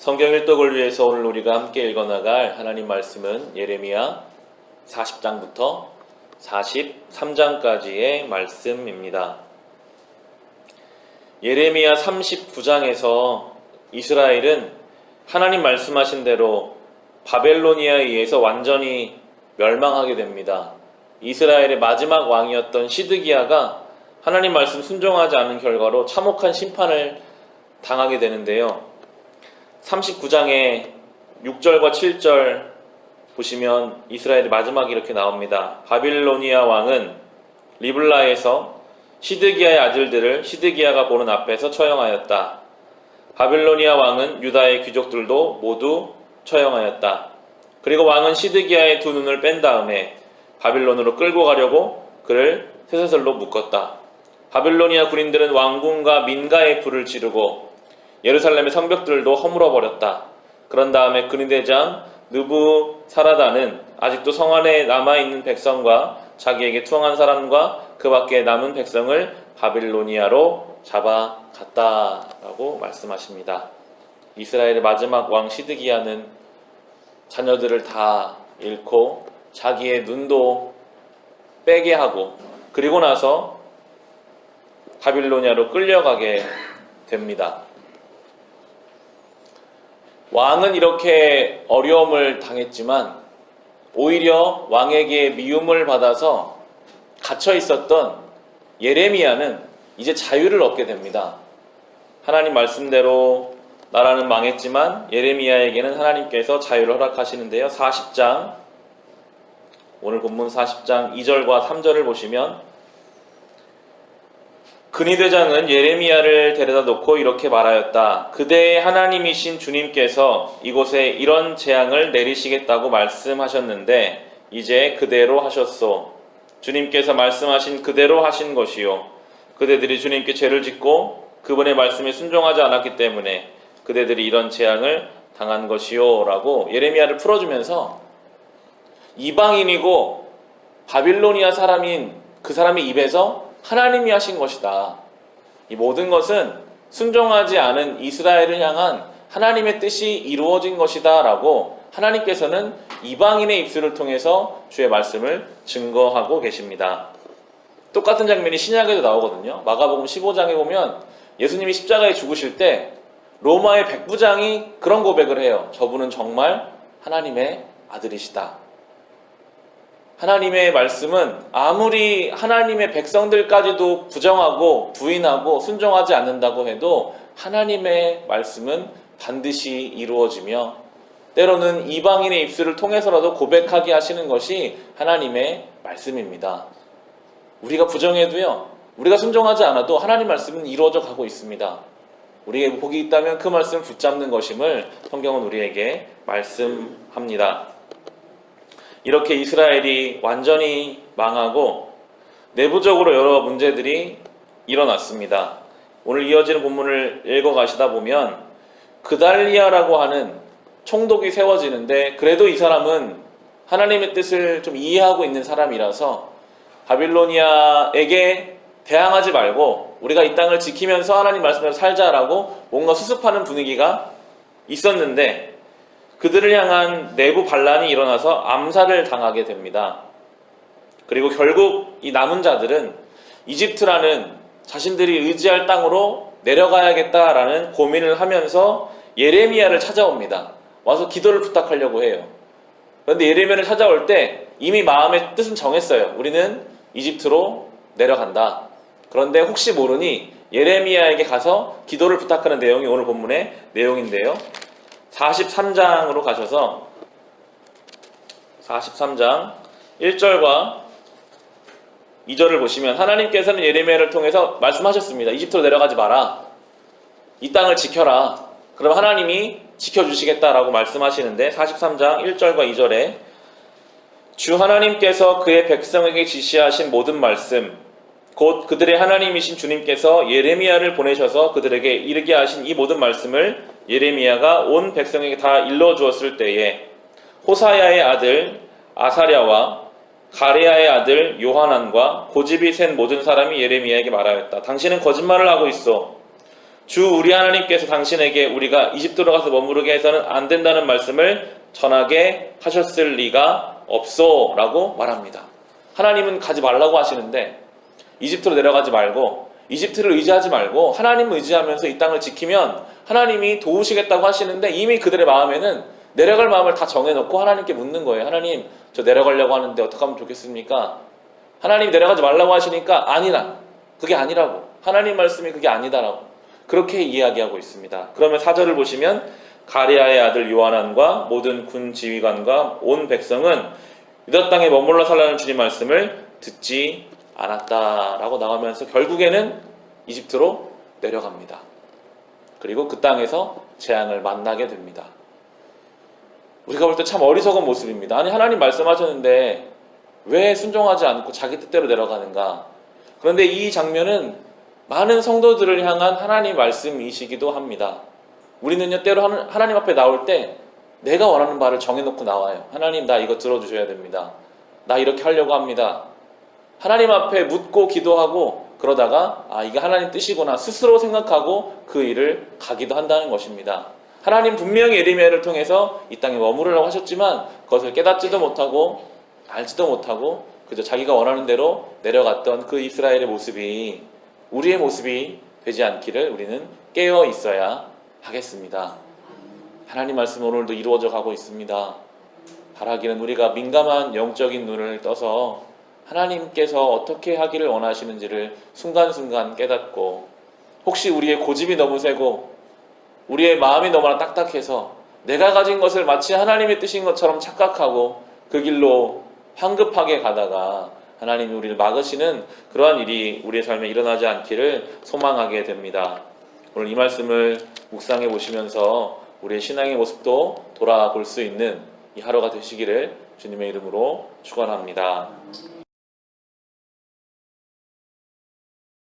성경 일독을 위해서 오늘 우리가 함께 읽어나갈 하나님 말씀은 예레미야 40장부터 43장까지의 말씀입니다. 예레미야 39장에서 이스라엘은 하나님 말씀하신 대로 바벨로니아에 의해서 완전히 멸망하게 됩니다. 이스라엘의 마지막 왕이었던 시드기야가 하나님 말씀 순종하지 않은 결과로 참혹한 심판을 당하게 되는데요. 39장의 6절과 7절 보시면 이스라엘의 마지막이 이렇게 나옵니다. 바빌로니아 왕은 리블라에서 시드기야의 아들들을 시드기야가 보는 앞에서 처형하였다. 바빌로니아 왕은 유다의 귀족들도 모두 처형하였다. 그리고 왕은 시드기야의 두 눈을 뺀 다음에 바빌론으로 끌고 가려고 그를 쇠사슬로 묶었다. 바빌로니아 군인들은 왕궁과 민가에 불을 지르고 예루살렘의 성벽들도 허물어버렸다. 그런 다음에 근위대장 느부사라단은 아직도 성 안에 남아있는 백성과 자기에게 투항한 사람과 그 밖에 남은 백성을 바빌로니아로 잡아갔다라고 말씀하십니다. 이스라엘의 마지막 왕 시드기야는 자녀들을 다 잃고 자기의 눈도 빼게 하고 그리고 나서 바빌로니아로 끌려가게 됩니다. 왕은 이렇게 어려움을 당했지만 오히려 왕에게 미움을 받아서 갇혀 있었던 예레미야는 이제 자유를 얻게 됩니다. 하나님 말씀대로 나라는 망했지만 예레미야에게는 하나님께서 자유를 허락하시는데요. 40장, 오늘 본문 40장 2절과 3절을 보시면 근위대장은 예레미야를 데려다 놓고 이렇게 말하였다. 그대의 하나님이신 주님께서 이곳에 이런 재앙을 내리시겠다고 말씀하셨는데 이제 그대로 하셨소. 주님께서 말씀하신 그대로 하신 것이요. 그대들이 주님께 죄를 짓고 그분의 말씀에 순종하지 않았기 때문에 그대들이 이런 재앙을 당한 것이요 라고 예레미야를 풀어주면서 이방인이고 바빌로니아 사람인 그 사람의 입에서 하나님이 하신 것이다. 이 모든 것은 순종하지 않은 이스라엘을 향한 하나님의 뜻이 이루어진 것이다 라고 하나님께서는 이방인의 입술을 통해서 주의 말씀을 증거하고 계십니다. 똑같은 장면이 신약에도 나오거든요. 마가복음 15장에 보면 예수님이 십자가에 죽으실 때 로마의 백부장이 그런 고백을 해요. 저분은 정말 하나님의 아들이시다. 하나님의 말씀은 아무리 하나님의 백성들까지도 부정하고 부인하고 순종하지 않는다고 해도 하나님의 말씀은 반드시 이루어지며 때로는 이방인의 입술을 통해서라도 고백하게 하시는 것이 하나님의 말씀입니다. 우리가 부정해도요, 우리가 순종하지 않아도 하나님 말씀은 이루어져 가고 있습니다. 우리에게 복이 있다면 그 말씀을 붙잡는 것임을 성경은 우리에게 말씀합니다. 이렇게 이스라엘이 완전히 망하고 내부적으로 여러 문제들이 일어났습니다. 오늘 이어지는 본문을 읽어가시다 보면 그달리아라고 하는 총독이 세워지는데 그래도 이 사람은 하나님의 뜻을 좀 이해하고 있는 사람이라서 바빌로니아에게 대항하지 말고 우리가 이 땅을 지키면서 하나님 말씀대로 살자라고 뭔가 수습하는 분위기가 있었는데 그들을 향한 내부 반란이 일어나서 암살을 당하게 됩니다. 그리고 결국 이 남은 자들은 이집트라는 자신들이 의지할 땅으로 내려가야겠다라는 고민을 하면서 예레미야를 찾아옵니다. 와서 기도를 부탁하려고 해요. 그런데 예레미야를 찾아올 때 이미 마음의 뜻은 정했어요. 우리는 이집트로 내려간다. 그런데 혹시 모르니 예레미야에게 가서 기도를 부탁하는 내용이 오늘 본문의 내용인데요. 43장으로 가셔서 43장 1절과 2절을 보시면 하나님께서는 예레미야를 통해서 말씀하셨습니다. 이집트로 내려가지 마라. 이 땅을 지켜라. 그럼 하나님이 지켜주시겠다라고 말씀하시는데 43장 1절과 2절에 주 하나님께서 그의 백성에게 지시하신 모든 말씀 곧 그들의 하나님이신 주님께서 예레미야를 보내셔서 그들에게 이르게 하신 이 모든 말씀을 예레미야가 온 백성에게 다 일러주었을 때에 호사야의 아들 아사랴와 가레야의 아들 요하난과 고집이 센 모든 사람이 예레미야에게 말하였다. 당신은 거짓말을 하고 있어. 주 우리 하나님께서 당신에게 우리가 이집트로 가서 머무르게 해서는 안 된다는 말씀을 전하게 하셨을 리가 없소 라고 말합니다. 하나님은 가지 말라고 하시는데 이집트로 내려가지 말고 이집트를 의지하지 말고 하나님을 의지하면서 이 땅을 지키면 하나님이 도우시겠다고 하시는데 이미 그들의 마음에는 내려갈 마음을 다 정해놓고 하나님께 묻는 거예요. 하나님, 저 내려가려고 하는데 어떻게 하면 좋겠습니까? 하나님 내려가지 말라고 하시니까 아니라, 그게 아니라고, 하나님 말씀이 그게 아니다라고 그렇게 이야기하고 있습니다. 그러면 4절을 보시면 가레아의 아들 요하난과 모든 군 지휘관과 온 백성은 유다 땅에 머물러 살라는 주님 말씀을 듣지 않았다라고 나오면서 결국에는 이집트로 내려갑니다. 그리고 그 땅에서 재앙을 만나게 됩니다. 우리가 볼 때 참 어리석은 모습입니다. 아니, 하나님 말씀하셨는데 왜 순종하지 않고 자기 뜻대로 내려가는가? 그런데 이 장면은 많은 성도들을 향한 하나님 말씀이시기도 합니다. 우리는요, 때로 하나님 앞에 나올 때 내가 원하는 바를 정해놓고 나와요. 하나님, 나 이거 들어주셔야 됩니다. 나 이렇게 하려고 합니다. 하나님 앞에 묻고 기도하고 그러다가 이게 하나님 뜻이구나 스스로 생각하고 그 일을 가기도 한다는 것입니다. 하나님 분명히 에리미야를 통해서 이 땅에 머무르라고 하셨지만 그것을 깨닫지도 못하고 알지도 못하고 그저 자기가 원하는 대로 내려갔던 그 이스라엘의 모습이 우리의 모습이 되지 않기를 우리는 깨어 있어야 하겠습니다. 하나님 말씀 오늘도 이루어져 가고 있습니다. 바라기는 우리가 민감한 영적인 눈을 떠서 하나님께서 어떻게 하기를 원하시는지를 순간순간 깨닫고 혹시 우리의 고집이 너무 세고 우리의 마음이 너무나 딱딱해서 내가 가진 것을 마치 하나님의 뜻인 것처럼 착각하고 그 길로 황급하게 가다가 하나님이 우리를 막으시는 그러한 일이 우리의 삶에 일어나지 않기를 소망하게 됩니다. 오늘 이 말씀을 묵상해 보시면서 우리의 신앙의 모습도 돌아볼 수 있는 이 하루가 되시기를 주님의 이름으로 축원합니다.